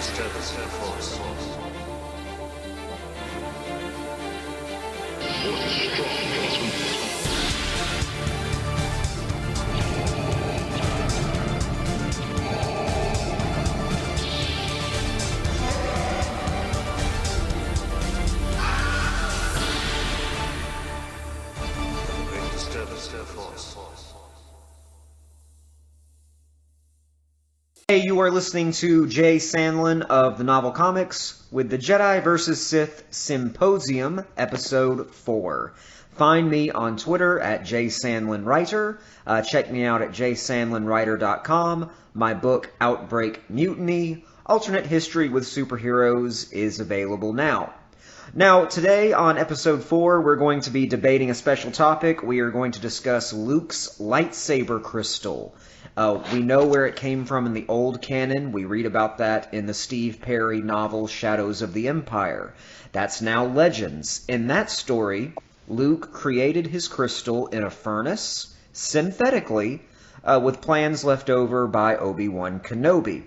disturbance to the Force. Great disturbance to the Force. Hey, you are listening to Jay Sandlin of the Novel Comics with the Jedi vs. Sith Symposium, Episode 4. Find me on Twitter at jsandlinwriter. Check me out at jsandlinwriter.com. My book, Outbreak Mutiny, Alternate History with Superheroes, is available now. Now, today on Episode 4, we're going to be debating a special topic. We are going to discuss Luke's lightsaber crystal. We know where it came from in the old canon. We read about that in the Steve Perry novel Shadows of the Empire. That's now Legends. In that story, Luke created his crystal in a furnace, synthetically, with plans left over by Obi-Wan Kenobi.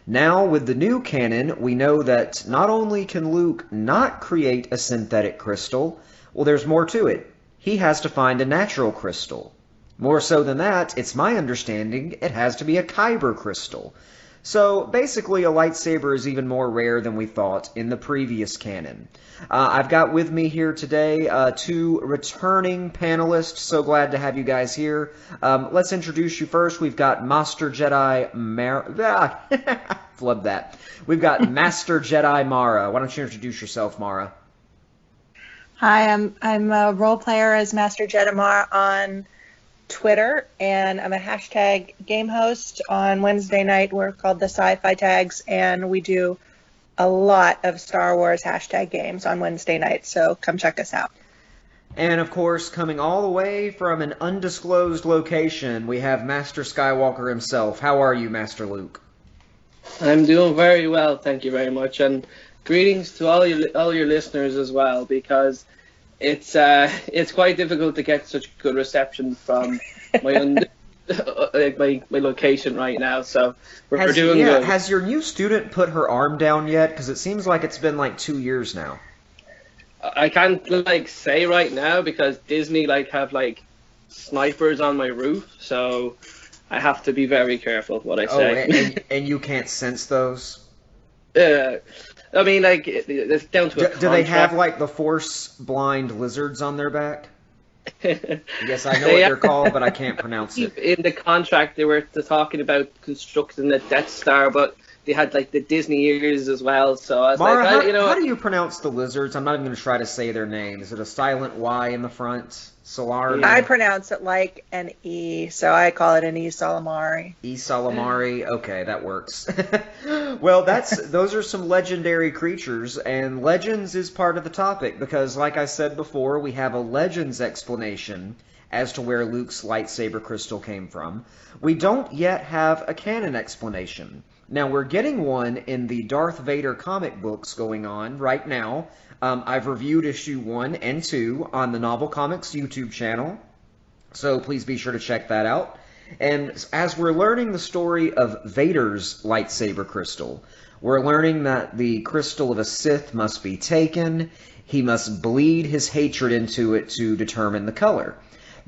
Now, with the new canon, we know that not only can Luke not create a synthetic crystal, well, there's more to it. He has to find a natural crystal. More so than that, it's my understanding it has to be a kyber crystal. So, basically, a lightsaber is even more rare than we thought in the previous canon. I've got with me here today two returning panelists. So glad to have you guys here. Let's introduce you first. We've got Master Jedi Flub that. We've got Master Jedi Mara. Why don't you introduce yourself, Mara? Hi, I'm a role player as Master Jedi Mara on Twitter, and I'm a hashtag game host on Wednesday night. We're called the Sci-Fi Tags, and we do a lot of Star Wars hashtag games on Wednesday night, so come check us out. And of course, coming all the way from an undisclosed location, we have Master Skywalker himself. How are you, Master Luke? I'm doing very well, thank you very much, and greetings to all your listeners as well, because it's quite difficult to get such good reception from my location right now. So we're doing good. Has your new student put her arm down yet? Because it seems like it's been like 2 years now. I can't say right now because Disney have snipers on my roof, so I have to be very careful what I say. And you can't sense those? I mean, it's down to a contract. Do they have, the force-blind lizards on their back? Yes, I know what they're called, but I can't pronounce it. In the contract, they were talking about constructing the Death Star, but they had, the Disney ears as well, so I was Mara, how do you pronounce the lizards? I'm not even going to try to say their name. Is it a silent Y in the front? Solari? I pronounce it like an E, so I call it an E Salamari. E Salamari? Okay, that works. Well, those are some legendary creatures, and Legends is part of the topic, because like I said before, we have a Legends explanation as to where Luke's lightsaber crystal came from. We don't yet have a canon explanation. Now, we're getting one in the Darth Vader comic books going on right now. I've reviewed issue 1 and 2 on the Novel Comics YouTube channel, so please be sure to check that out. And as we're learning the story of Vader's lightsaber crystal, we're learning that the crystal of a Sith must be taken. He must bleed his hatred into it to determine the color.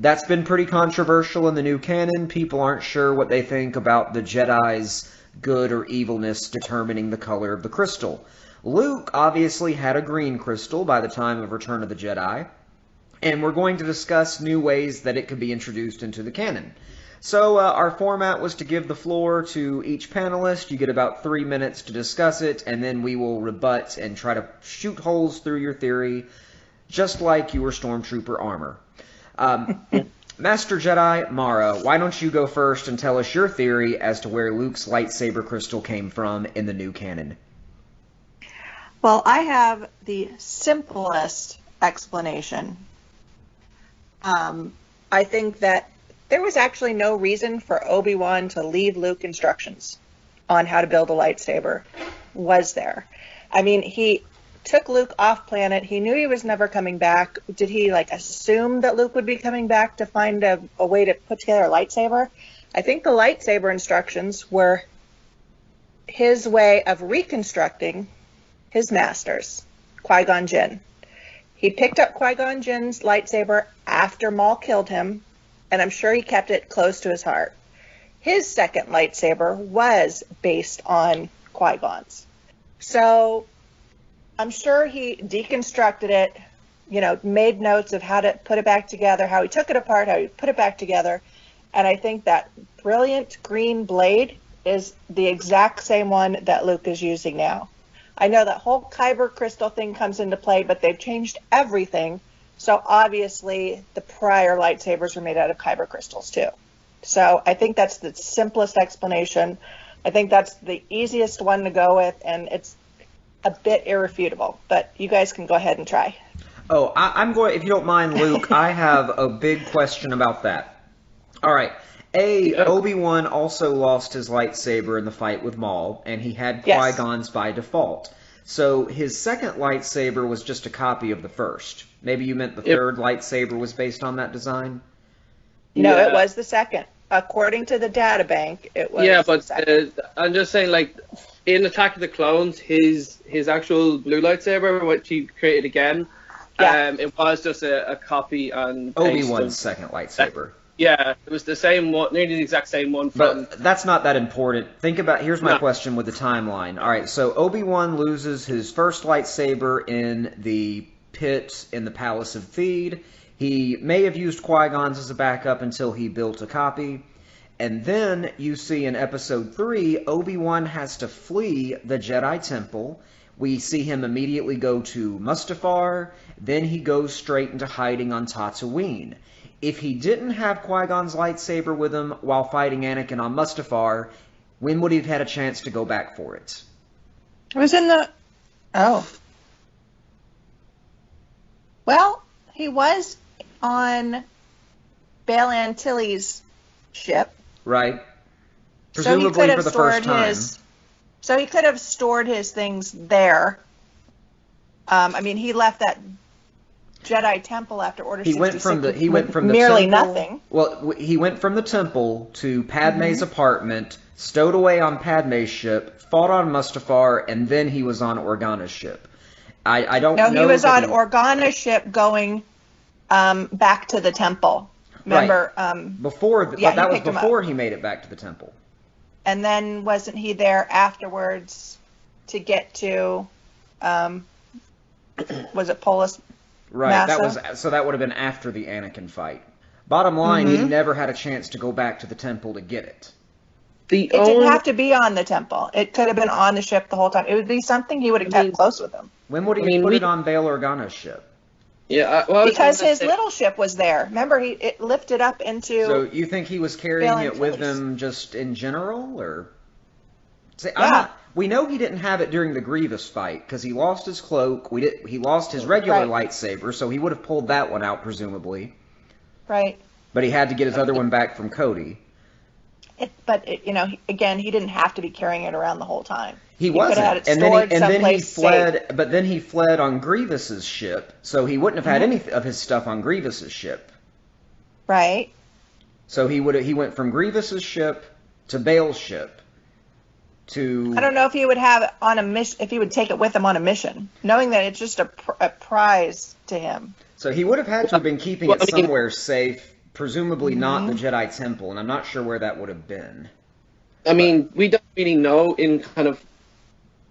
That's been pretty controversial in the new canon. People aren't sure what they think about the Jedi's good or evilness determining the color of the crystal. Luke obviously had a green crystal by the time of Return of the Jedi, and we're going to discuss new ways that it could be introduced into the canon. So our format was to give the floor to each panelist. You get about 3 minutes to discuss it, and then we will rebut and try to shoot holes through your theory, just like your Stormtrooper armor. Master Jedi Mara, why don't you go first and tell us your theory as to where Luke's lightsaber crystal came from in the new canon? Well, I have the simplest explanation. I think that there was actually no reason for Obi-Wan to leave Luke instructions on how to build a lightsaber, was there? I mean, he took Luke off planet. He knew he was never coming back. Did he assume that Luke would be coming back to find a way to put together a lightsaber? I think the lightsaber instructions were his way of reconstructing his masters, Qui-Gon Jinn. He picked up Qui-Gon Jinn's lightsaber after Maul killed him, and I'm sure he kept it close to his heart. His second lightsaber was based on Qui-Gon's. So I'm sure he deconstructed it, made notes of how to put it back together, how he took it apart, how he put it back together. And I think that brilliant green blade is the exact same one that Luke is using now. I know that whole kyber crystal thing comes into play, but they've changed everything. So obviously the prior lightsabers were made out of kyber crystals too. So I think that's the simplest explanation. I think that's the easiest one to go with, and it's a bit irrefutable. But you guys can go ahead and try. Oh, I'm going, if you don't mind, Luke, I have a big question about that. All right. Obi-Wan also lost his lightsaber in the fight with Maul, and he had Qui-Gon's by default. So his second lightsaber was just a copy of the first. Maybe you meant the third lightsaber was based on that design? No, it was the second. According to the databank, it was the second. I'm just saying, like, in Attack of the Clones, his actual blue lightsaber, which he created again, it was just a copy and Obi-Wan's second lightsaber. Yeah, it was the same one, nearly the exact same one. But that's not that important. Think about, here's my question with the timeline. All right, so Obi-Wan loses his first lightsaber in the pit in the Palace of Theed. He may have used Qui-Gon's as a backup until he built a copy. And then you see in Episode 3, Obi-Wan has to flee the Jedi Temple. We see him immediately go to Mustafar. Then he goes straight into hiding on Tatooine. If he didn't have Qui-Gon's lightsaber with him while fighting Anakin on Mustafar, when would he have had a chance to go back for it? It was in the... Oh. Well, he was on Bail Antilles' ship. Right. Presumably for the first time. So he could have stored his things there. I mean, he left that Jedi Temple after Order 66. He went from the merely temple, nothing. Well, he went from the temple to Padme's apartment, stowed away on Padme's ship, fought on Mustafar, and then he was on Organa's ship. I don't know. No, he was on Organa's ship going back to the temple. Remember? Right. That was before he made it back to the temple. And then wasn't he there afterwards to get to? Was it Polis? Right. Massa? That would have been after the Anakin fight. Bottom line, he never had a chance to go back to the temple to get it. It didn't have to be on the temple. It could have been on the ship the whole time. It would be something he would have kept close with him. When would he put it on Bail Organa's ship? Yeah, because his little ship was there. Remember, it lifted up into... So you think he was carrying it with him just in general, or... See, we know he didn't have it during the Grievous fight, because he lost his cloak, he lost his regular lightsaber, so he would have pulled that one out, presumably. Right. But he had to get his other one back from Cody. Again, he didn't have to be carrying it around the whole time. He wasn't, and then he fled. But then he fled on Grievous's ship, so he wouldn't have had any of his stuff on Grievous's ship. Right. So he went from Grievous's ship to Bail's ship. I don't know if he would have it on a mission, if he would take it with him on a mission, knowing that it's just a prize to him. So he would have had to have been keeping it somewhere safe, presumably not the Jedi Temple, and I'm not sure where that would have been. I mean, we don't really know in kind of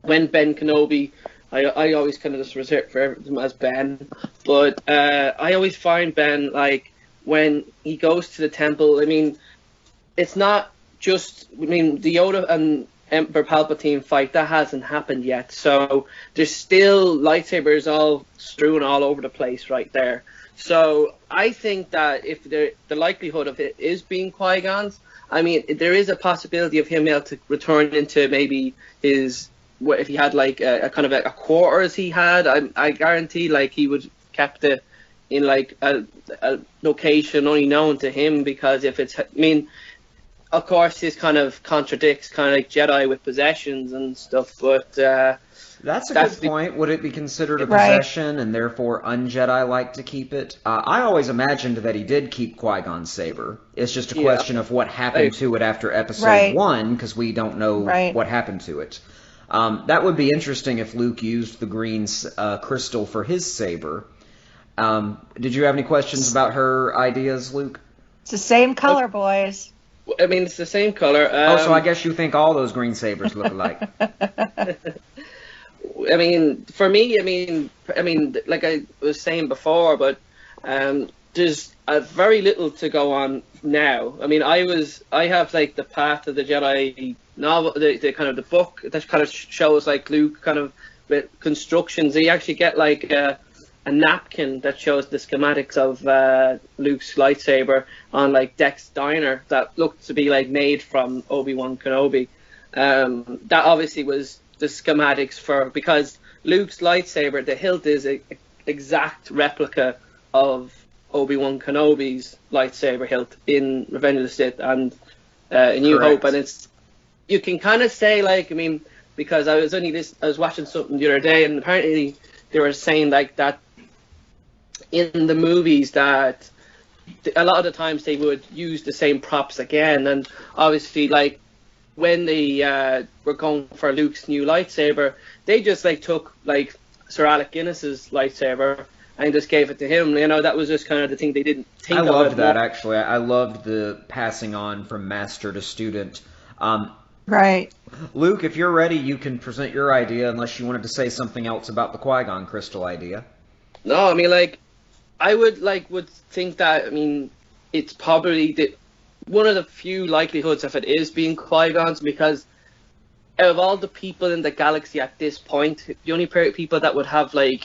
when Ben Kenobi, I always kind of just refer to him as Ben, but I always find Ben, like, when he goes to the temple, I mean, it's not just, the Yoda and Emperor Palpatine fight, that hasn't happened yet, so there's still lightsabers all strewn all over the place right there. So I think that if the likelihood of it is being Qui-Gon's, I mean, there is a possibility of him able to return into maybe his, if he had like a kind of a quarters he had, I guarantee like he would kept it in like a location only known to him, because if it's, of course, this kind of contradicts kind of like Jedi with possessions and stuff, but That's a good point. Would it be considered a possession and therefore un-Jedi-like to keep it? I always imagined that he did keep Qui-Gon's saber. It's just a question of what happened to it after Episode 1, because we don't know what happened to it. That would be interesting if Luke used the green crystal for his saber. Did you have any questions about her ideas, Luke? It's the same color, boys. I mean, it's the same color. So I guess you think all those green sabers look alike. I mean, for me, I mean, like I was saying before, but there's very little to go on now. I mean, I have like the Path of the Jedi novel, the kind of the book that kind of shows like Luke kind of with constructions. You actually get like a napkin that shows the schematics of Luke's lightsaber on like Dex Diner that looked to be like made from Obi-Wan Kenobi. That obviously was the schematics because Luke's lightsaber, the hilt is an exact replica of Obi-Wan Kenobi's lightsaber hilt in Revenge of the Sith and in New Hope, and you can kind of say like, I mean, because I was watching something the other day, and apparently they were saying like that in the movies that a lot of the times they would use the same props again, and obviously like when they were going for Luke's new lightsaber, they just like took like Sir Alec Guinness's lightsaber and just gave it to him. You know, that was just kind of the thing they didn't think of. I loved that, actually. I loved the passing on from master to student. Right. Luke, if you're ready, you can present your idea, unless you wanted to say something else about the Qui-Gon crystal idea. No, I mean, like, I would think that, I mean, it's probably one of the few likelihoods of it is being Qui-Gon's, because out of all the people in the galaxy at this point, the only people that would have been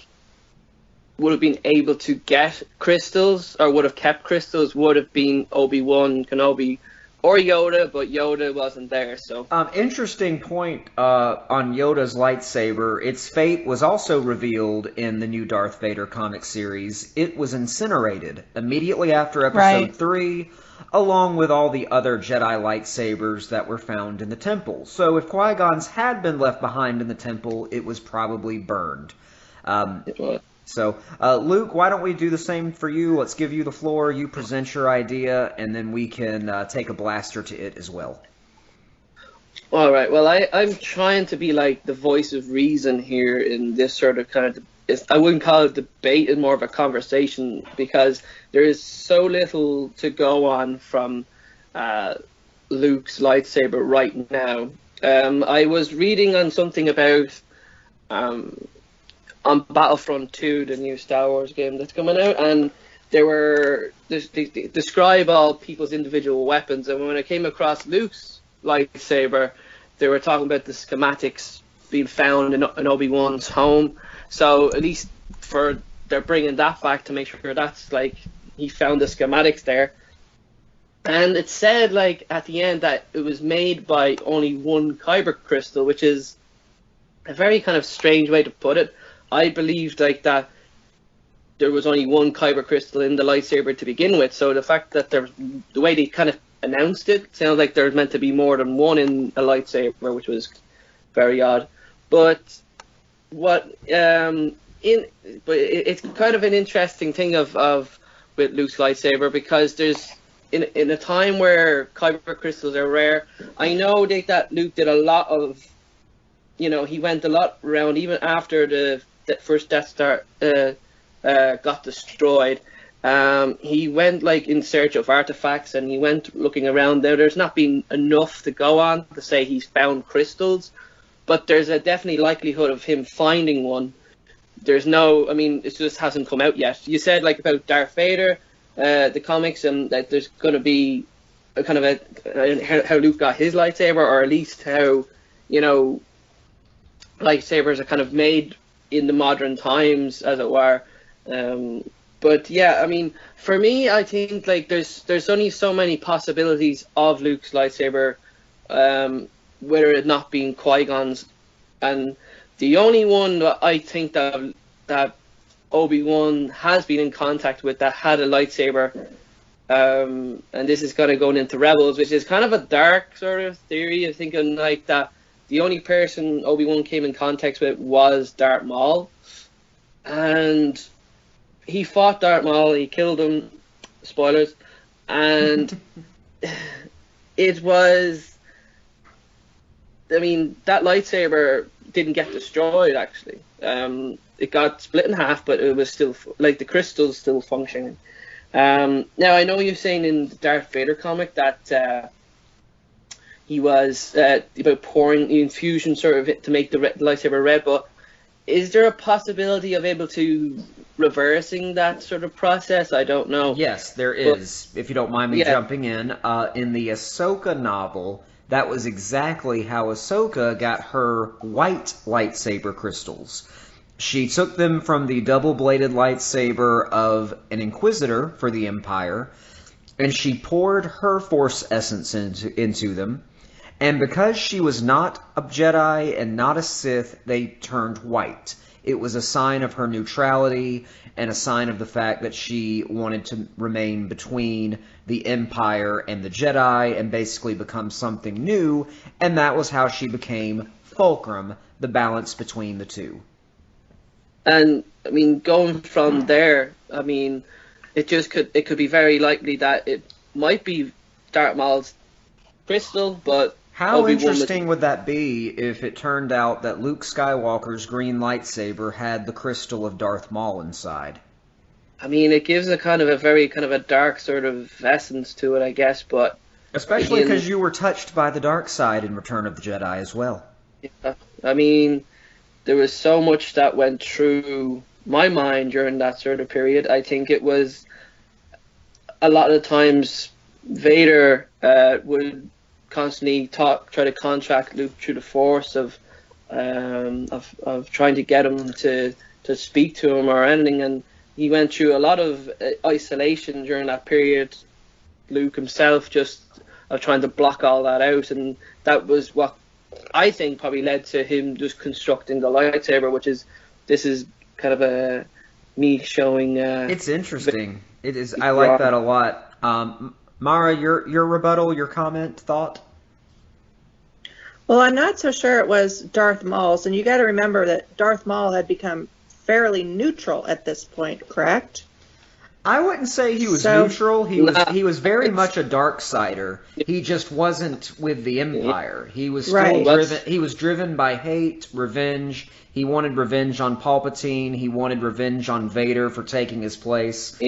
able to get crystals or would have kept crystals would have been Obi-Wan Kenobi or Yoda, but Yoda wasn't there. So interesting point on Yoda's lightsaber. Its fate was also revealed in the new Darth Vader comic series. It was incinerated immediately after Episode 3, along with all the other Jedi lightsabers that were found in the temple. So if Qui-Gon's had been left behind in the temple, it was probably burned. It was. So, Luke, why don't we do the same for you? Let's give you the floor, you present your idea, and then we can take a blaster to it as well. All right, well, I'm trying to be like the voice of reason here in this sort of kind of, I wouldn't call it debate, it's more of a conversation, because there is so little to go on from Luke's lightsaber right now. I was reading on something about on Battlefront 2, the new Star Wars game that's coming out, and they describe all people's individual weapons, and when I came across Luke's lightsaber, they were talking about the schematics being found in Obi-Wan's home. So at least they're bringing that back to make sure that's like he found the schematics there. And it said like at the end that it was made by only one kyber crystal, which is a very kind of strange way to put it. I believed like that there was only one kyber crystal in the lightsaber to begin with. So the fact that the way they kind of announced it sounds like there's meant to be more than one in a lightsaber, which was very odd. But it's kind of an interesting thing of with Luke's lightsaber, because there's in a time where kyber crystals are rare. I know that Luke did a lot of, he went a lot around even after the first Death Star got destroyed. He went like in search of artifacts, and he went looking around there. There's not been enough to go on to say he's found crystals, but there's a definitely likelihood of him finding one. There's no, I mean, it just hasn't come out yet. You said like about Darth Vader, the comics, and that there's going to be a kind of how Luke got his lightsaber, or at least how, lightsabers are kind of made in the modern times, as it were. But yeah, I mean, for me, I think like there's only so many possibilities of Luke's lightsaber, whether it not being Qui-Gon's, and the only one that I think that Obi-Wan has been in contact with that had a lightsaber and this is kind of going into Rebels, which is kind of a dark sort of theory of thinking like that the only person Obi-Wan came in contact with was Darth Maul, and he fought Darth Maul, he killed him, spoilers, and it was, I mean, that lightsaber didn't get destroyed, actually. It got split in half, but it was still, like, the crystal's still functioning. Now, I know you're saying in the Darth Vader comic that he was about pouring the infusion sort of to make the lightsaber red, but is there a possibility of able to reversing that sort of process? I don't know. Yes, there is. If you don't mind me jumping in the Ahsoka novel, that was exactly how Ahsoka got her white lightsaber crystals. She took them from the double-bladed lightsaber of an Inquisitor for the Empire, and she poured her Force essence into them. And because she was not a Jedi and not a Sith, they turned white. It was a sign of her neutrality and a sign of the fact that she wanted to remain between the Empire and the Jedi and basically become something new, and that was how she became Fulcrum, the balance between the two. And, I mean, going from there, I mean, it could be very likely that it might be Darth Maul's crystal, but how Obi-Wan interesting would that be if it turned out that Luke Skywalker's green lightsaber had the crystal of Darth Maul inside? I mean, it gives a kind of a dark sort of essence to it, I guess, but... Especially because you were touched by the dark side in Return of the Jedi as well. Yeah, I mean, there was so much that went through my mind during that sort of period. I think it was a lot of the times Vader would constantly try to contract Luke through the Force of trying to get him to speak to him or anything, and he went through a lot of isolation during that period. Luke himself just trying to block all that out, and that was what I think probably led to him just constructing the lightsaber, this is kind of me showing. It's interesting. It is. I like that a lot. Mara, your rebuttal, your comment, thought? Well, I'm not so sure it was Darth Maul's, and you got to remember that Darth Maul had become fairly neutral at this point, correct? I wouldn't say he was neutral. He was very much a Darksider. He just wasn't with the Empire. He was still driven. He was driven by hate, revenge. He wanted revenge on Palpatine. He wanted revenge on Vader for taking his place.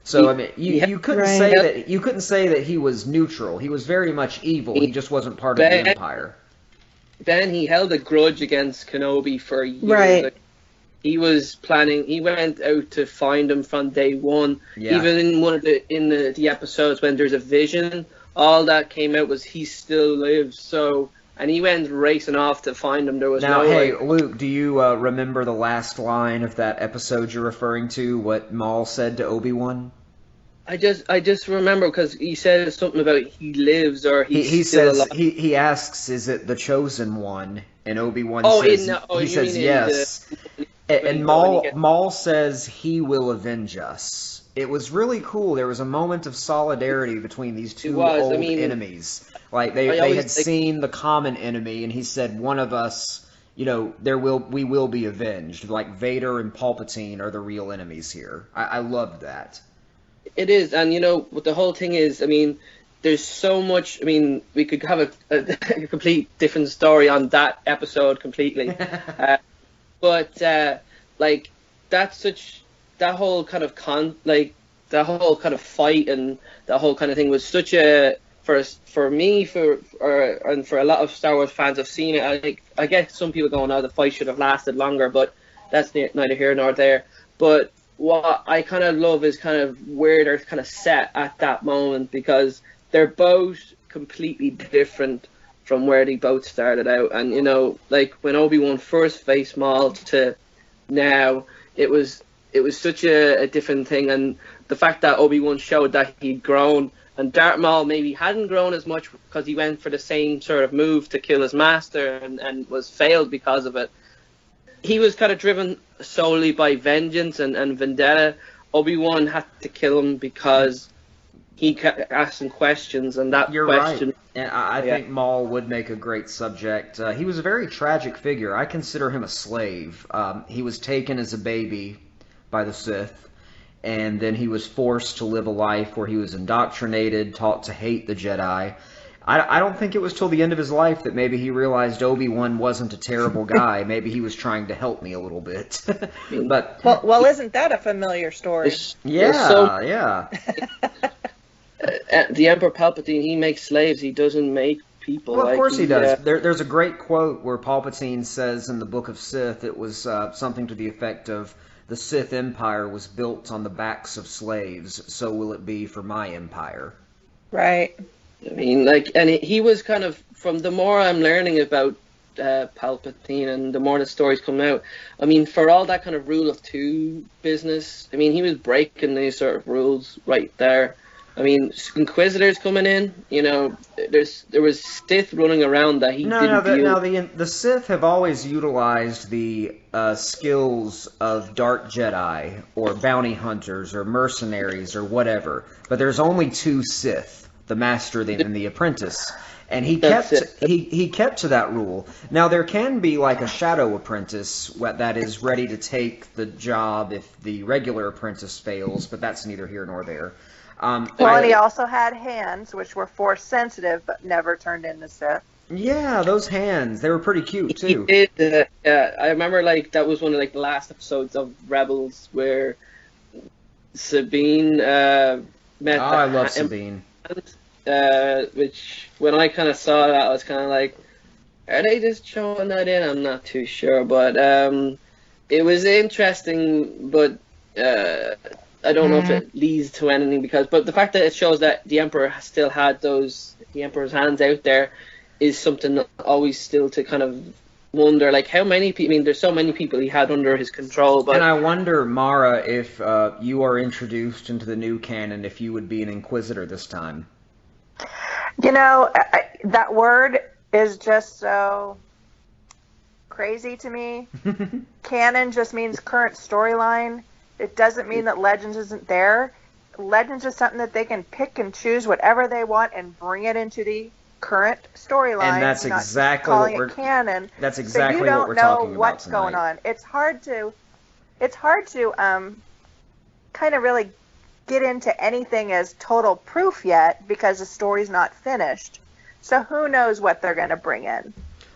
So I mean, you couldn't say that he was neutral. He was very much evil. He just wasn't part of the Empire. Then he held a grudge against Kenobi for years. Right. Like, he was planning. He went out to find him from day one. Yeah. Even in one of the episodes when there's a vision, all that came out was he still lives. So, and he went racing off to find him. There was Luke, do you remember the last line of that episode you're referring to? What Maul said to Obi-Wan? I just remember because he said something about he lives or he still says alive. he asks, "Is it the chosen one?" And Obi-Wan says yes. And Maul says he will avenge us. It was really cool. There was a moment of solidarity between these two old enemies. Like they had seen the common enemy, and he said, "One of us, we will be avenged." Like Vader and Palpatine are the real enemies here. I loved that. It is, and what the whole thing is, I mean, there's so much. I mean, we could have a complete different story on that episode completely. But like that whole kind of that whole kind of fight and that whole kind of thing was such a for me and for a lot of Star Wars fans have seen it. I guess some people going, "Oh, the fight should have lasted longer," but that's neither here nor there. But what I kind of love is kind of where they're kind of set at that moment, because they're both completely different from where they both started out. And like when Obi-Wan first faced Maul to now, it was such a different thing. And the fact that Obi-Wan showed that he'd grown, and Darth Maul maybe hadn't grown as much because he went for the same sort of move to kill his master and was failed because of it. He was kind of driven solely by vengeance and vendetta. Obi-Wan had to kill him because he asking questions, and that You're question. right. And I think Maul would make a great subject. He was a very tragic figure. I consider him a slave. He was taken as a baby by the Sith, and then he was forced to live a life where he was indoctrinated, taught to hate the Jedi. I don't think it was till the end of his life that maybe he realized Obi-Wan wasn't a terrible guy. Maybe he was trying to help me a little bit. But well, isn't that a familiar story? yeah. The Emperor Palpatine, he makes slaves. He doesn't make people. Well, of course he does. Yeah. There's a great quote where Palpatine says in the Book of Sith, it was something to the effect of, "The Sith Empire was built on the backs of slaves, so will it be for my empire." Right. I mean, and he was kind of, from the more I'm learning about Palpatine and the more the stories come out, I mean, for all that kind of rule of two business, I mean, he was breaking these sort of rules right there. I mean, Inquisitors coming in, there was Sith running around that he didn't view. The Sith have always utilized the skills of dark Jedi or bounty hunters or mercenaries or whatever, but there's only two Sith. The master and the apprentice, and he kept to that rule. Now there can be like a shadow apprentice that is ready to take the job if the regular apprentice fails, but that's neither here nor there. And he also had hands, which were force sensitive, but never turned into Sith. Yeah, those hands, they were pretty cute too. He did. I remember that was one of the last episodes of Rebels where Sabine met. I love Sabine. Which, when I kind of saw that, I was kind of like, are they just showing that in? I'm not too sure, but it was interesting, but I don't know if it leads to anything, but the fact that it shows that the Emperor still had the Emperor's hands out there is something always still to kind of wonder, how many people, I mean, there's so many people he had under his control. But... And I wonder, Mara, if you are introduced into the new canon, if you would be an Inquisitor this time. That word is just so crazy to me. Canon just means current storyline. It doesn't mean that Legends isn't there. Legends is something that they can pick and choose whatever they want and bring it into the current storyline. And that's exactly what we're canon. That's exactly what we're talking about what's tonight. Going on. It's hard to kind of really get into anything as total proof yet because the story's not finished. So who knows what they're going to bring in.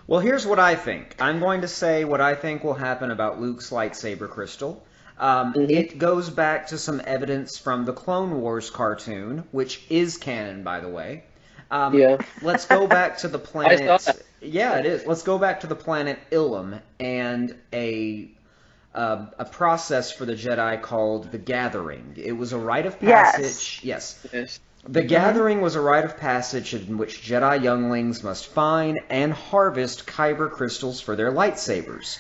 Well, here's what I think. I'm going to say what I think will happen about Luke's lightsaber crystal. It goes back to some evidence from the Clone Wars cartoon, which is canon, by the way. Let's go back to the planet. I saw that. Yeah, it is. Let's go back to the planet Ilum and a process for the Jedi called the Gathering. It was a rite of passage. Yes. The Gathering was a rite of passage in which Jedi younglings must find and harvest kyber crystals for their lightsabers.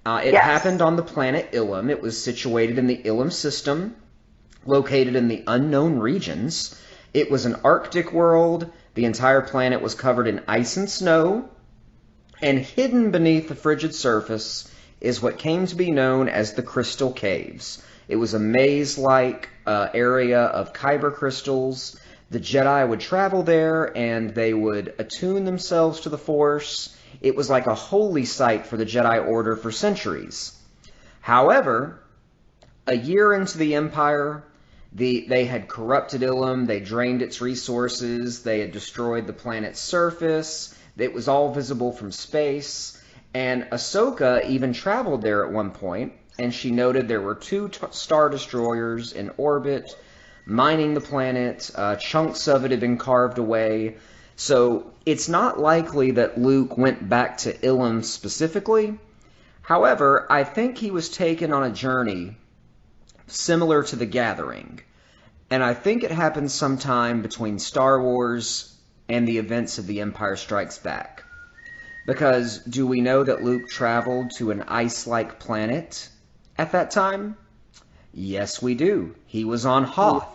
It happened on the planet Ilum. It was situated in the Ilum system, located in the unknown regions. It was an Arctic world. The entire planet was covered in ice and snow, and hidden beneath the frigid surface is what came to be known as the Crystal Caves. It was a maze-like area of kyber crystals. The Jedi would travel there, and they would attune themselves to the Force. It was like a holy site for the Jedi Order for centuries. However, a year into the Empire, they had corrupted Ilum, they drained its resources, they had destroyed the planet's surface, it was all visible from space, and Ahsoka even traveled there at one point, and she noted there were two Star Destroyers in orbit, mining the planet, chunks of it had been carved away. So it's not likely that Luke went back to Ilum specifically. However, I think he was taken on a journey similar to The Gathering. And I think it happened sometime between Star Wars and the events of The Empire Strikes Back. Because do we know that Luke traveled to an ice-like planet at that time? Yes, we do. He was on Hoth.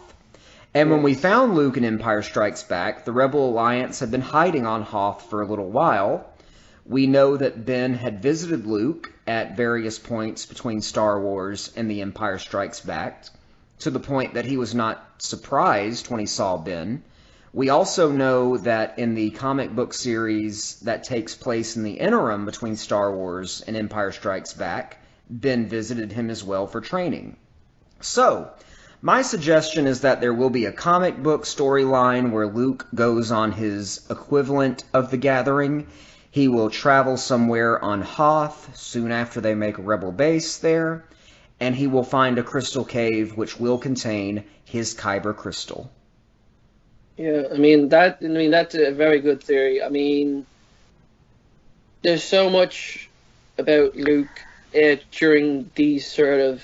And when we found Luke in Empire Strikes Back, the Rebel Alliance had been hiding on Hoth for a little while. We know that Ben had visited Luke at various points between Star Wars and The Empire Strikes Back. to the point that he was not surprised when he saw Ben. We also know that in the comic book series that takes place in the interim between Star Wars and Empire Strikes Back, Ben visited him as well for training. So, my suggestion is that there will be a comic book storyline where Luke goes on his equivalent of the Gathering. He will travel somewhere on Hoth soon after they make a rebel base there, and he will find a crystal cave which will contain his Kyber crystal. Yeah, that's a very good theory. I mean, there's so much about Luke during these sort of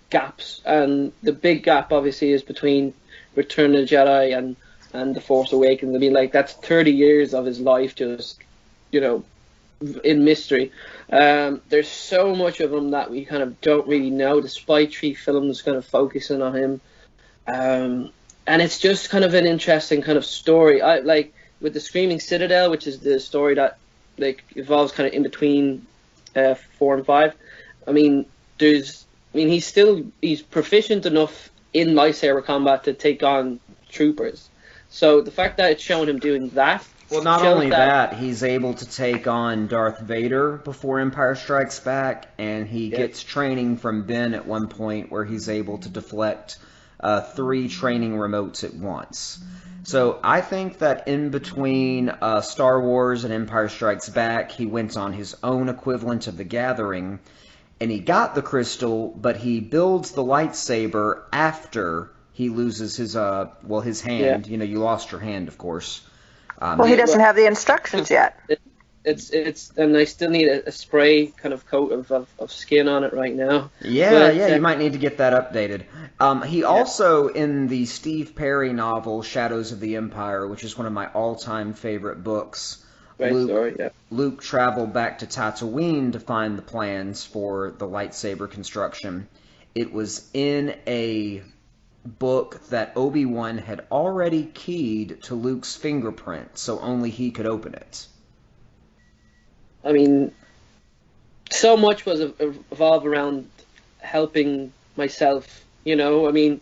gaps, and the big gap obviously is between Return of the Jedi and The Force Awakens. I mean, like, that's 30 years of his life just, in mystery. There's so much of him that we kind of don't really know, despite 3 films kind of focusing on him. And it's just kind of an interesting kind of story. I like with the Screaming Citadel, which is the story that like evolves kind of in between 4 and 5. I mean, he's proficient enough in lightsaber combat to take on troopers. So the fact that it's shown him doing that. Well, not only that, he's able to take on Darth Vader before Empire Strikes Back, and he gets training from Ben at one point where he's able to deflect 3 training remotes at once. So I think that in between Star Wars and Empire Strikes Back, he went on his own equivalent of the Gathering, and he got the crystal, but he builds the lightsaber after he loses his hand. Yeah. You lost your hand, of course. Well, he doesn't have the instructions yet. It's and I still need a spray kind of coat of skin on it right now. You might need to get that updated. He also, in the Steve Perry novel Shadows of the Empire, which is one of my all-time favorite books, Luke traveled back to Tatooine to find the plans for the lightsaber construction. It was in a book that Obi-Wan had already keyed to Luke's fingerprint, so only he could open it. I mean, so much was evolved around helping myself, I mean,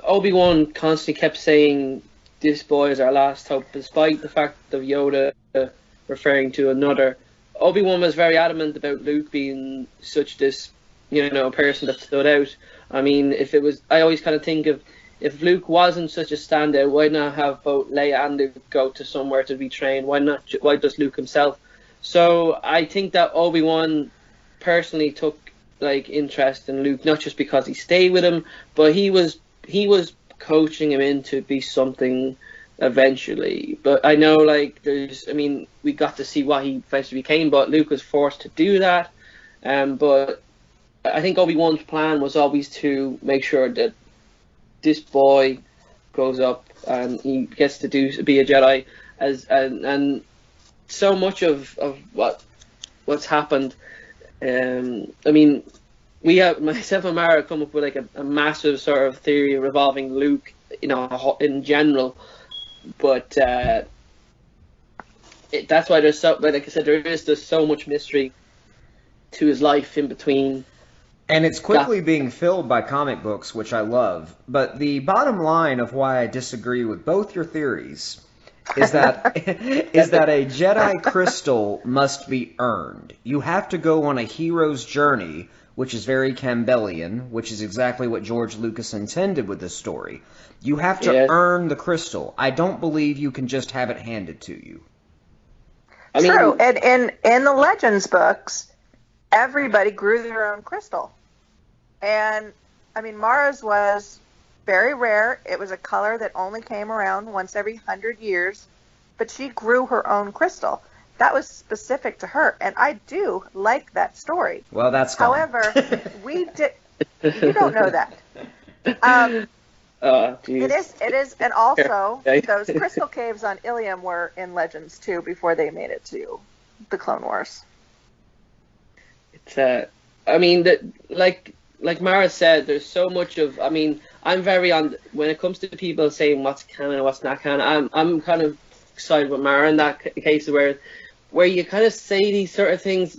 Obi-Wan constantly kept saying, this boy is our last hope, despite the fact of Yoda referring to another. Obi-Wan was very adamant about Luke being such this, person that stood out. I mean, I always kind of think of, if Luke wasn't such a standout, why not have both Leia and Luke go to somewhere to be trained? Why just Luke himself? So I think that Obi-Wan personally took interest in Luke, not just because he stayed with him, but he was coaching him in to be something eventually. But I know we got to see what he eventually became, but Luke was forced to do that. But I think Obi-Wan's plan was always to make sure that this boy grows up and he gets to be a Jedi, and so much of what's happened. I mean, we have, myself and Mara, come up with a massive sort of theory revolving Luke, in general. But that's why there's so, like I said, there's so much mystery to his life in between. And it's quickly being filled by comic books, which I love. But the bottom line of why I disagree with both your theories is that a Jedi crystal must be earned. You have to go on a hero's journey, which is very Campbellian, which is exactly what George Lucas intended with this story. You have to earn the crystal. I don't believe you can just have it handed to you. True, and in the Legends books, everybody grew their own crystal. And, I mean, Mara's was very rare. It was a color that only came around once every 100 years. But she grew her own crystal. That was specific to her. And I do like that story. Well, that's gone. However, we did... You don't know that. It is. And also, those crystal caves on Ilium were in Legends, too, before they made it to the Clone Wars. It's, I mean, like Mara said, there's so much of, I mean, I'm very on, when it comes to people saying what's canon and what's not canon, I'm kind of excited with Mara in that case where you kind of say these sort of things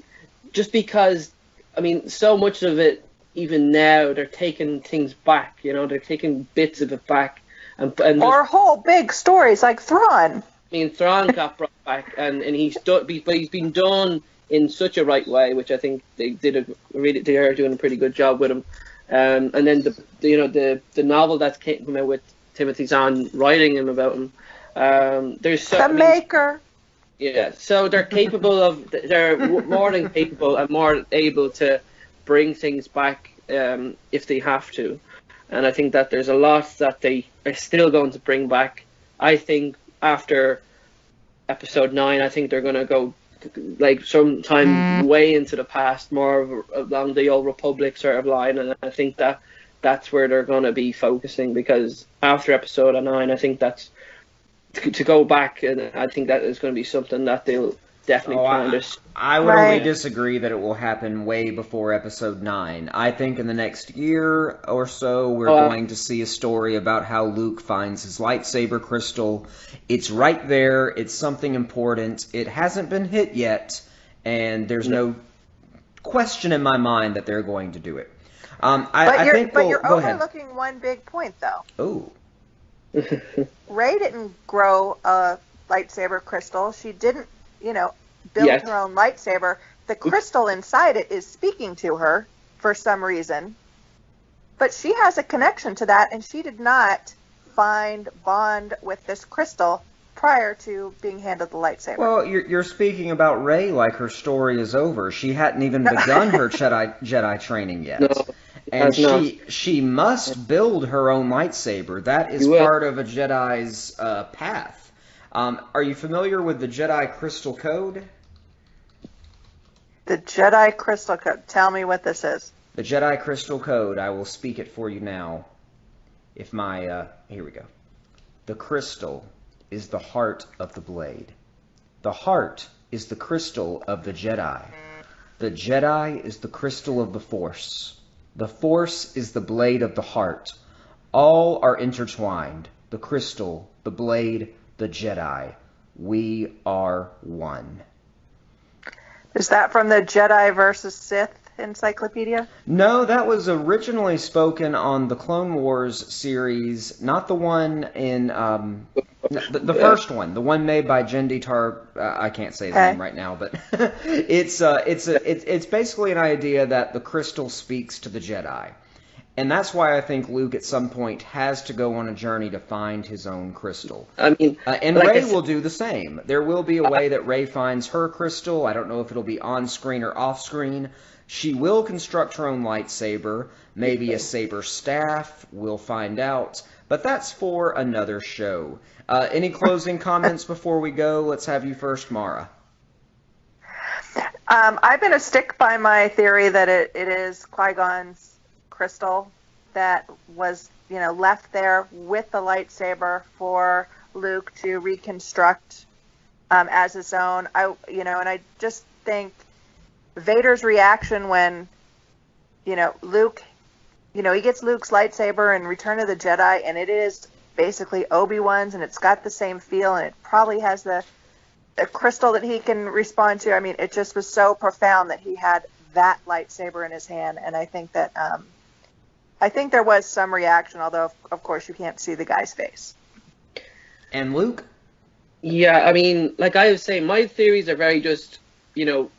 just because, I mean, so much of it even now they're taking things back. They're taking bits of it back, and or whole big stories like Thrawn. I mean, Thrawn got brought back, and he's done, but he's been done in such a right way, which I think they are doing a pretty good job with him. And then the novel that came out with Timothy Zahn writing him about him. There's so, Maker. Yeah, so they're more than capable and more able to bring things back if they have to. And I think that there's a lot that they are still going to bring back. I think after episode 9, I think they're going to go like sometime way into the past, more along the old Republic sort of line. And I think that's where they're going to be focusing, because after episode 9, I think that's to go back, and I think that is going to be something that they'll definitely plan to. I would only disagree that it will happen way before episode 9. I think in the next year or so, we're going to see a story about how Luke finds his lightsaber crystal. It's right there. It's something important. It hasn't been hit yet, and there's no question in my mind that they're going to do it. But you're overlooking one big point, though. Oh. Rey didn't grow a lightsaber crystal. She didn't, build her own lightsaber. The crystal inside it is speaking to her for some reason. But she has a connection to that, and she did not bond with this crystal prior to being handed the lightsaber. Well, you're speaking about Rey like her story is over. She hadn't even begun her Jedi training yet. No. And she must build her own lightsaber. That is part of a Jedi's path. Are you familiar with the Jedi Crystal Code? The Jedi Crystal Code. Tell me what this is. The Jedi Crystal Code. I will speak it for you now. Here we go. The crystal is the heart of the blade. The heart is the crystal of the Jedi. The Jedi is the crystal of the Force. The Force is the blade of the heart. All are intertwined. The crystal, the blade, the Jedi. We are one. Is that from the Jedi versus Sith encyclopedia? No, that was originally spoken on the Clone Wars series, not the one in the first one, the one made by Jendi Tar. I can't say his name right now, but it's basically an idea that the crystal speaks to the Jedi, and that's why I think Luke at some point has to go on a journey to find his own crystal. I mean, and Rey will do the same. There will be a way that Rey finds her crystal. I don't know if it'll be on screen or off screen. She will construct her own lightsaber, maybe a saber staff. We'll find out. But that's for another show. Any closing comments before we go? Let's have you first, Mara. I'm going to stick by my theory that it is Qui-Gon's crystal that was, left there with the lightsaber for Luke to reconstruct as his own. And I just think Vader's reaction when, Luke, he gets Luke's lightsaber in Return of the Jedi, and it is basically Obi-Wan's, and it's got the same feel, and it probably has the crystal that he can respond to. I mean, it just was so profound that he had that lightsaber in his hand, and I think that, I think there was some reaction, although, of course, you can't see the guy's face. And Luke? Yeah, I mean, like I was saying, my theories are very just, to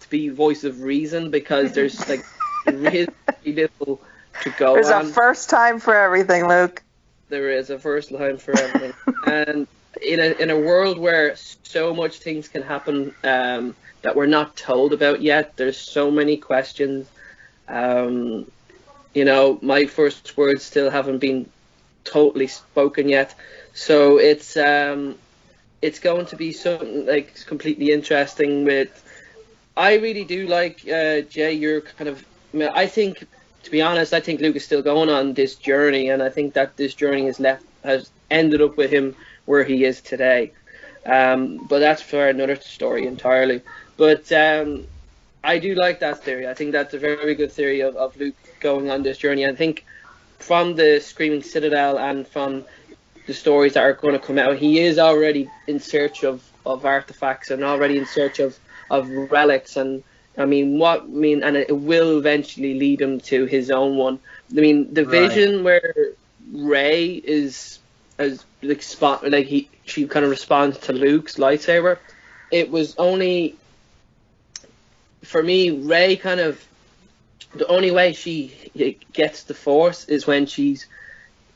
be voice of reason, because there's, like, really little to go There's on. a first time for everything, Luke. There is a first time for everything. And in a world where so much things can happen that we're not told about yet, there's so many questions. My first words still haven't been totally spoken yet. So it's going to be something like completely interesting. I really do like Jay. You're kind of. I think, to be honest, I think Luke is still going on this journey, and I think that this journey has ended up with him where he is today. But that's for another story entirely. But I do like that theory. I think that's a very good theory of Luke going on this journey. I think from the Screaming Citadel and from the stories that are going to come out, he is already in search of artifacts and already in search of relics, and and it will eventually lead him to his own one. I mean, the vision where Rey is as she kind of responds to Luke's lightsaber. It was only for me, Rey kind of the only way she gets the Force is when she's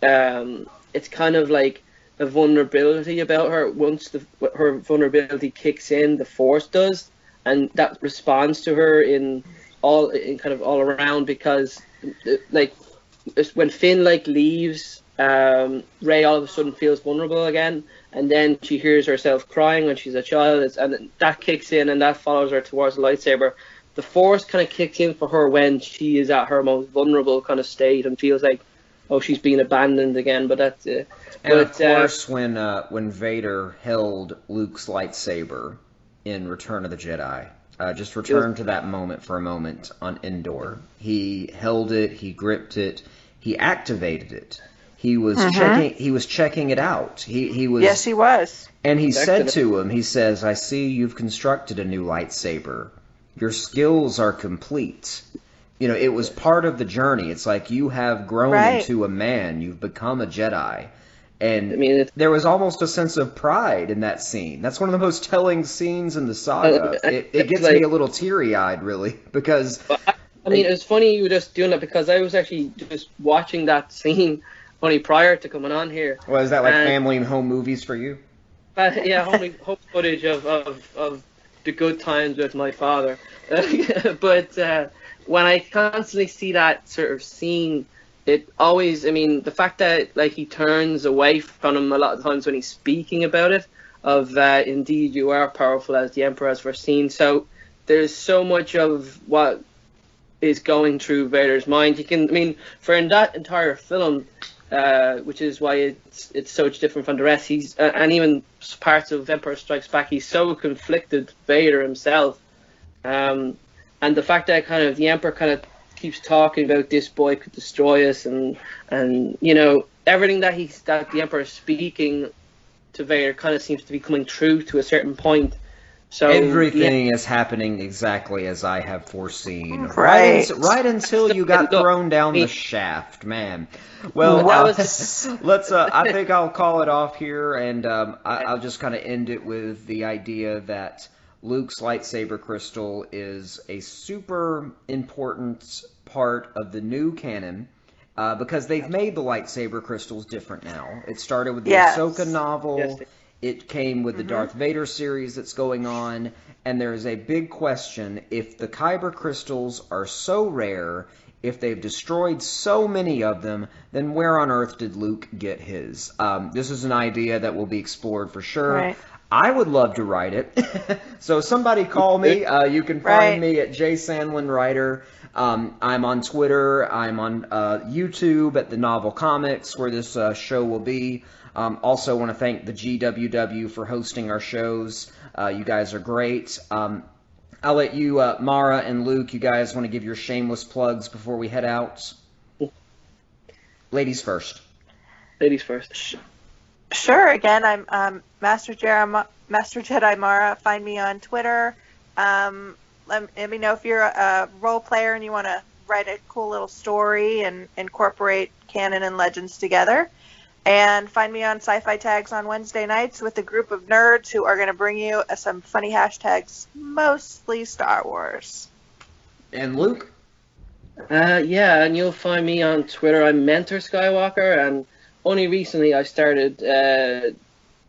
it's kind of like a vulnerability about her. Once her vulnerability kicks in, the Force does, and that responds to her in kind of all around, because like when Finn leaves, Rey all of a sudden feels vulnerable again, and then she hears herself crying when she's a child, and that kicks in, and that follows her towards the lightsaber. The Force kind of kicks in for her when she is at her most vulnerable kind of state and feels like, oh, she's being abandoned again. But that's it. And of course, when Vader held Luke's lightsaber in Return of the Jedi, just return to that moment for a moment on Endor. He held it, he gripped it, he activated it. He was checking it out. He was. Yes, he was. And he said to him, he says, "I see you've constructed a new lightsaber. Your skills are complete." You know, it was part of the journey. It's like you have grown into a man. You've become a Jedi. And there was almost a sense of pride in that scene. That's one of the most telling scenes in the saga. It gets me a little teary-eyed, really, because... it was funny you were just doing that, because I was actually just watching that scene only prior to coming on here. Well, is that like family and home movies for you? Yeah, home footage of the good times with my father. But when I constantly see that sort of scene, it always, the fact that he turns away from him a lot of times when he's speaking about it, of indeed you are powerful as the Emperor has foreseen. So there's so much of what is going through Vader's mind. You can, for in that entire film, which is why it's so much different from the rest. He's and even parts of Empire Strikes Back, he's so conflicted, Vader himself, and the fact that kind of the Emperor kind of keeps talking about this boy could destroy us, and everything that the Emperor is speaking to Vader kind of seems to be coming true to a certain point. So everything is happening exactly as I have foreseen. Right until you got thrown down the shaft, man. Well, let's. I think I'll call it off here, and I'll just kind of end it with the idea that Luke's lightsaber crystal is a super important part of the new canon, because they've made the lightsaber crystals different now. It started with the Ahsoka novel. Yes. It came with the Darth Vader series that's going on, and there's a big question: if the Kyber crystals are so rare, if they've destroyed so many of them, then where on earth did Luke get his? This is an idea that will be explored for sure. Right. I would love to write it. So somebody call me. You can find me at J. Sandlin Writer. I'm on Twitter. I'm on YouTube at The Novel Comics, where this show will be. Also want to thank the GWW for hosting our shows. You guys are great. I'll let you, Mara and Luke, you guys want to give your shameless plugs before we head out? Ladies first. Ladies first. Sure. Again, I'm Master Jedi Mara. Find me on Twitter. Let me know if you're a role player and you want to write a cool little story and incorporate canon and legends together. And find me on Sci-Fi Tags on Wednesday nights with a group of nerds who are going to bring you some funny hashtags, mostly Star Wars. And Luke? Yeah, and you'll find me on Twitter. I'm Mentor Skywalker, and only recently I started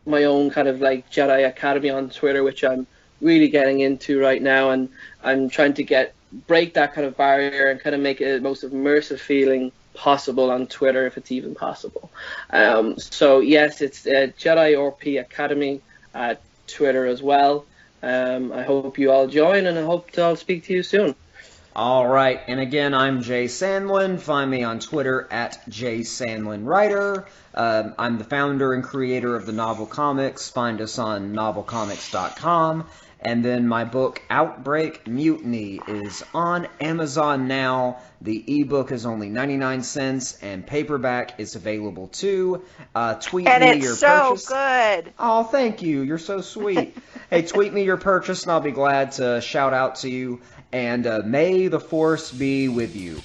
my own kind of Jedi Academy on Twitter, which I'm really getting into right now, and I'm trying to break that kind of barrier and kind of make it the most immersive feeling possible on Twitter, if it's even possible. So yes, it's Jedi RP Academy at Twitter as well. I hope you all join, and I hope to all speak to you soon. All right, and again, I'm Jay Sandlin. Find me on Twitter at JSandlinWriter. I'm the founder and creator of the Novel Comics. Find us on novelcomics.com. And then my book, Outbreak Mutiny, is on Amazon now. The ebook is only 99 cents, and paperback is available too. Tweet and me it's your so purchase. Good. Oh, thank you. You're so sweet. Hey, tweet me your purchase, and I'll be glad to shout out to you. and may the Force be with you.